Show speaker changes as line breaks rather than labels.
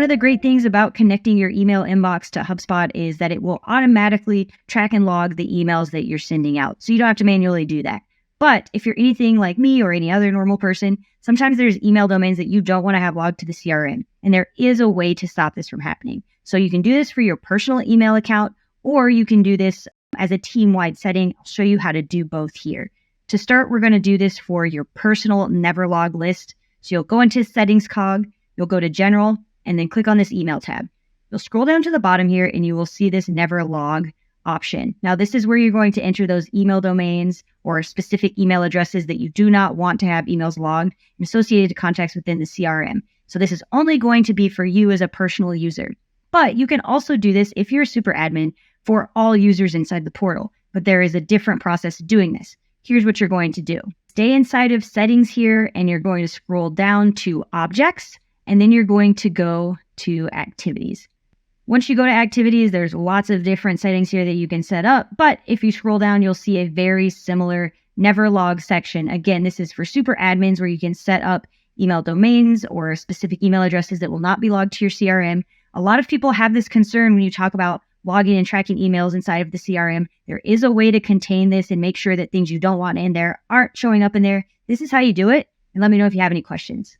One of the great things about connecting your email inbox to HubSpot is that it will automatically track and log the emails that you're sending out. So you don't have to manually do that. But if you're anything like me or any other normal person, sometimes there's email domains that you don't want to have logged to the CRM. And there is a way to stop this from happening. So you can do this for your personal email account, or you can do this as a team-wide setting. I'll show you how to do both here. To start, we're going to do this for your personal never log list. So you'll go into settings cog, you'll go to general, and then click on this email tab. You'll scroll down to the bottom here and you will see this never log option. Now, this is where you're going to enter those email domains or specific email addresses that you do not want to have emails logged and associated contacts within the CRM. So this is only going to be for you as a personal user. But you can also do this if you're a super admin for all users inside the portal. But there is a different process of doing this. Here's what you're going to do. Stay inside of settings here and you're going to scroll down to objects. And then you're going to go to activities. Once you go to activities, there's lots of different settings here that you can set up. But if you scroll down, you'll see a very similar never log section. Again, this is for super admins where you can set up email domains or specific email addresses that will not be logged to your CRM. A lot of people have this concern when you talk about logging and tracking emails inside of the CRM. There is a way to contain this and make sure that things you don't want in there aren't showing up in there. This is how you do it. And let me know if you have any questions.